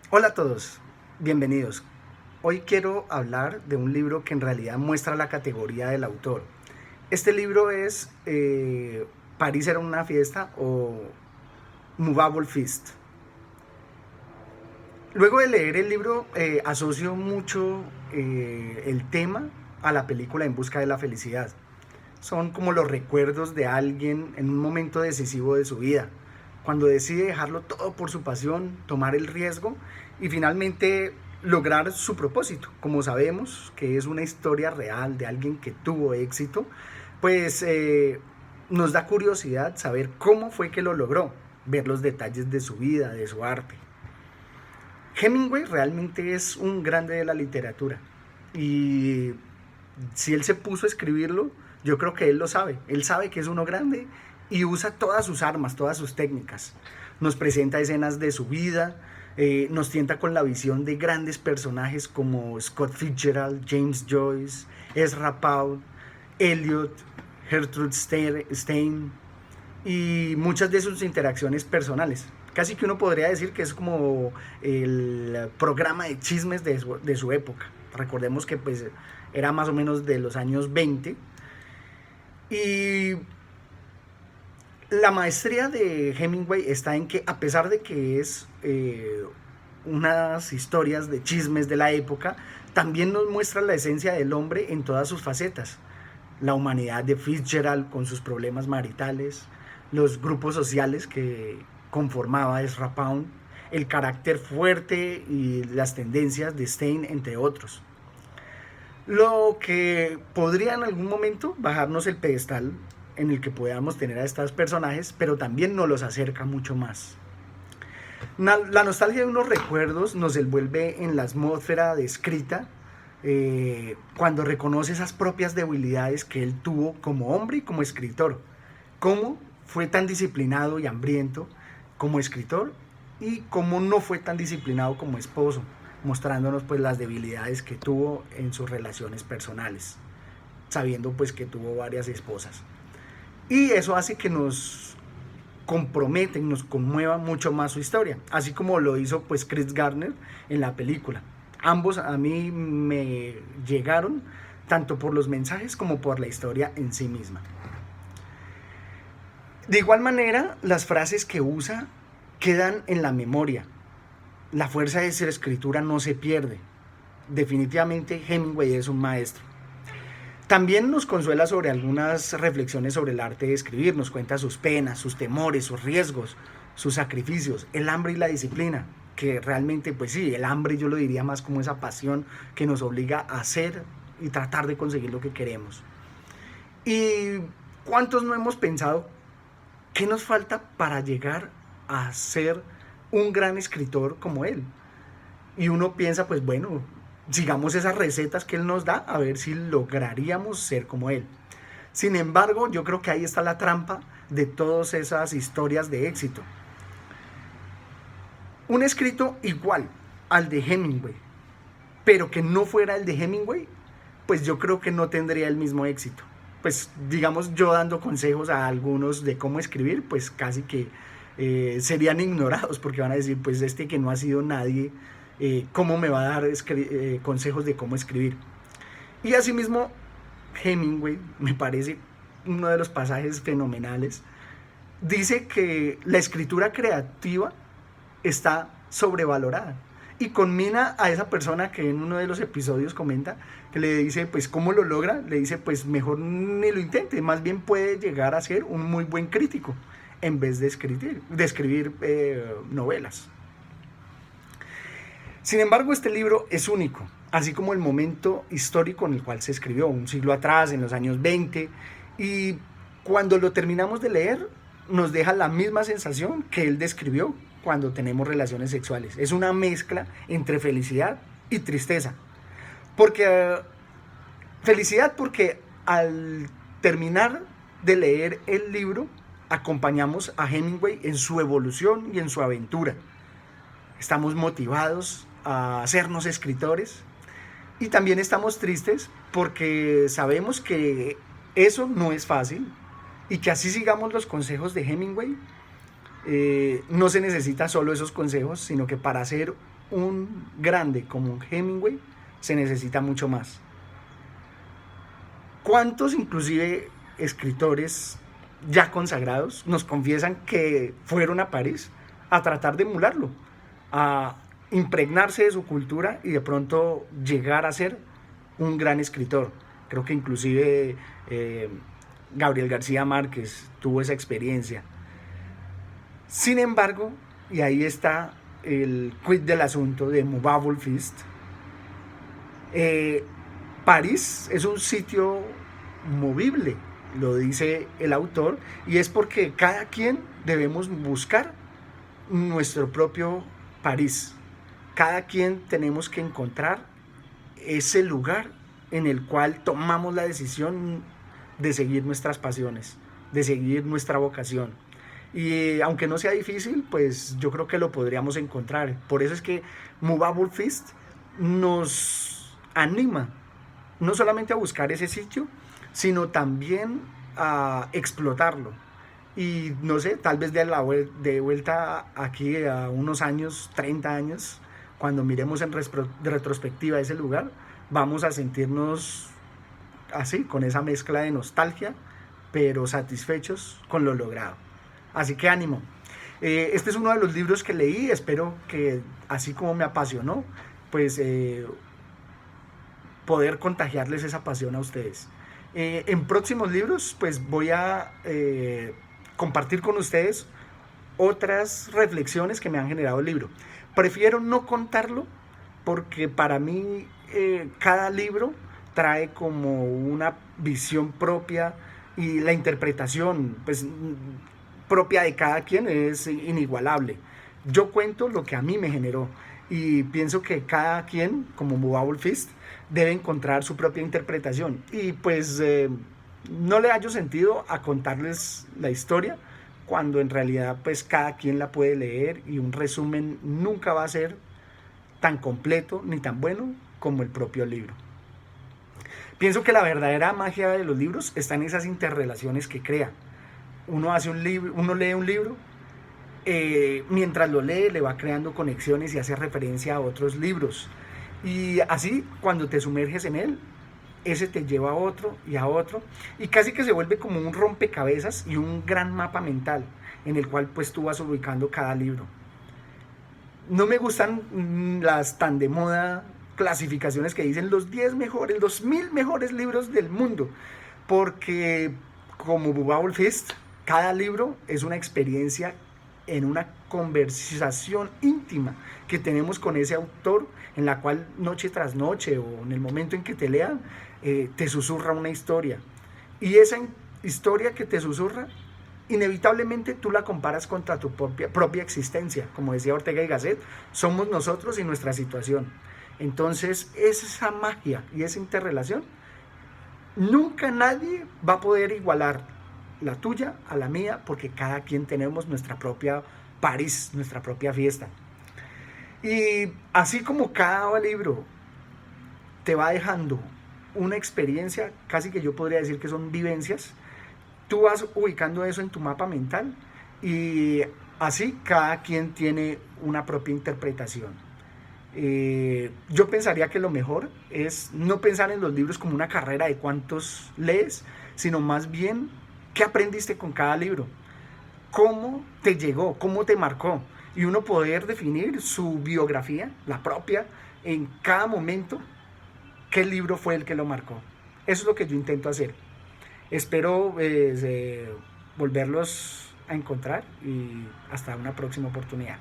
Hola a todos, bienvenidos. Hoy quiero hablar de un libro que en realidad muestra la categoría del autor. Este libro es París era una fiesta o Movable Feast. Luego de leer el libro asocio mucho el tema a la película En busca de la felicidad. Son como los recuerdos de alguien en un momento decisivo de su vida, cuando decide dejarlo todo por su pasión, tomar el riesgo y finalmente lograr su propósito. Como sabemos que es una historia real de alguien que tuvo éxito, pues nos da curiosidad saber cómo fue que lo logró, ver los detalles de su vida, de su arte. Hemingway realmente es un grande de la literatura y si él se puso a escribirlo, yo creo que él sabe que es uno grande y usa todas sus armas, todas sus técnicas. Nos presenta escenas de su vida, nos tienta con la visión de grandes personajes como Scott Fitzgerald, James Joyce, Ezra Pound, Eliot, Gertrude Stein, y muchas de sus interacciones personales. Casi que uno podría decir que es como el programa de chismes de su época. Recordemos que pues era más o menos de los años 20. Y la maestría de Hemingway está en que a pesar de que es unas historias de chismes de la época, también nos muestra la esencia del hombre en todas sus facetas. La humanidad de Fitzgerald con sus problemas maritales, los grupos sociales que conformaba Ezra Pound, el carácter fuerte y las tendencias de Stein, entre otros. Lo que podría en algún momento bajarnos el pedestal en el que podamos tener a estos personajes, pero también nos los acerca mucho más. La nostalgia de unos recuerdos nos envuelve en la atmósfera descrita cuando reconoce esas propias debilidades que él tuvo como hombre y como escritor. Cómo fue tan disciplinado y hambriento como escritor y cómo no fue tan disciplinado como esposo, mostrándonos pues las debilidades que tuvo en sus relaciones personales, sabiendo pues que tuvo varias esposas. Y eso hace que nos compromete, nos conmueva mucho más su historia, así como lo hizo pues Chris Gardner en la película. Ambos a mí me llegaron tanto por los mensajes como por la historia en sí misma. De igual manera, las frases que usa quedan en la memoria. La fuerza de su escritura no se pierde. Definitivamente Hemingway es un maestro. También nos consuela sobre algunas reflexiones sobre el arte de escribir, nos cuenta sus penas, sus temores, sus riesgos, sus sacrificios, el hambre y la disciplina, que realmente, pues sí, el hambre yo lo diría más como esa pasión que nos obliga a hacer y tratar de conseguir lo que queremos. ¿Y cuántos no hemos pensado qué nos falta para llegar a ser un gran escritor como él? Y uno piensa, pues bueno, sigamos esas recetas que él nos da a ver si lograríamos ser como él. Sin embargo, yo creo que ahí está la trampa de todas esas historias de éxito. Un escrito igual al de Hemingway, pero que no fuera el de Hemingway, pues yo creo que no tendría el mismo éxito. Pues digamos yo dando consejos a algunos de cómo escribir, pues casi que serían ignorados porque van a decir, pues este que no ha sido nadie, ¿cómo me va a dar consejos de cómo escribir? Y asimismo, Hemingway, me parece uno de los pasajes fenomenales, dice que la escritura creativa está sobrevalorada. Y conmina a esa persona que en uno de los episodios comenta, que le dice, pues, ¿cómo lo logra? Le dice, pues, mejor ni lo intente, más bien puede llegar a ser un muy buen crítico, en vez de escribir novelas. Sin embargo, este libro es único, así como el momento histórico en el cual se escribió, un siglo atrás, en los años 20, y cuando lo terminamos de leer, nos deja la misma sensación que él describió cuando tenemos relaciones sexuales. Es una mezcla entre felicidad y tristeza. Porque felicidad porque al terminar de leer el libro, acompañamos a Hemingway en su evolución y en su aventura. Estamos motivados a hacernos escritores y también estamos tristes porque sabemos que eso no es fácil y que así sigamos los consejos de Hemingway, no se necesita solo esos consejos, sino que para ser un grande como un Hemingway, se necesita mucho más. ¿Cuántos inclusive escritores ya consagrados nos confiesan que fueron a París a tratar de emularlo, a impregnarse de su cultura y de pronto llegar a ser un gran escritor? Creo que inclusive Gabriel García Márquez tuvo esa experiencia. Sin embargo, y ahí está el quid del asunto de Movable Feast, eh, París es un sitio movible, lo dice el autor, y es porque cada quien debemos buscar nuestro propio París. Cada quien tenemos que encontrar ese lugar en el cual tomamos la decisión de seguir nuestras pasiones, de seguir nuestra vocación. Y aunque no sea difícil, pues yo creo que lo podríamos encontrar. Por eso es que Movable Feast nos anima no solamente a buscar ese sitio, sino también a explotarlo. Y no sé, tal vez de vuelta aquí a unos años, 30 años, cuando miremos en retrospectiva ese lugar, vamos a sentirnos así, con esa mezcla de nostalgia, pero satisfechos con lo logrado. Así que ánimo. Este es uno de los libros que leí, espero que así como me apasionó, pues poder contagiarles esa pasión a ustedes. En próximos libros, pues voy a compartir con ustedes otras reflexiones que me han generado el libro. Prefiero no contarlo porque para mí cada libro trae como una visión propia y la interpretación pues propia de cada quien es inigualable. Yo cuento lo que a mí me generó y pienso que cada quien, como Movable Feast, debe encontrar su propia interpretación. Y pues no le hallo sentido a contarles la historia cuando en realidad pues cada quien la puede leer y un resumen nunca va a ser tan completo ni tan bueno como el propio libro. Pienso que la verdadera magia de los libros está en esas interrelaciones que crea. Uno hace un libro, uno lee un libro, mientras lo lee le va creando conexiones y hace referencia a otros libros. Y así cuando te sumerges en él, ese te lleva a otro y a otro, y casi que se vuelve como un rompecabezas y un gran mapa mental en el cual pues tú vas ubicando cada libro. No me gustan las tan de moda clasificaciones que dicen los 10 mejores, los 1000 mejores libros del mundo, porque como Movable Feast, cada libro es una experiencia en una conversación íntima que tenemos con ese autor, en la cual noche tras noche o en el momento en que te lean, te susurra una historia. Y esa historia que te susurra, inevitablemente tú la comparas contra tu propia existencia. Como decía Ortega y Gasset, somos nosotros y nuestra situación. Entonces, esa magia y esa interrelación, nunca nadie va a poder igualar la tuya a la mía, porque cada quien tenemos nuestra propia París, nuestra propia fiesta. Y así como cada libro te va dejando una experiencia, casi que yo podría decir que son vivencias, tú vas ubicando eso en tu mapa mental y así cada quien tiene una propia interpretación. Yo pensaría que lo mejor es no pensar en los libros como una carrera de cuántos lees, sino más bien qué aprendiste con cada libro, cómo te llegó, cómo te marcó, y uno poder definir su biografía, la propia, en cada momento, qué libro fue el que lo marcó. Eso es lo que yo intento hacer. Espero volverlos a encontrar y hasta una próxima oportunidad.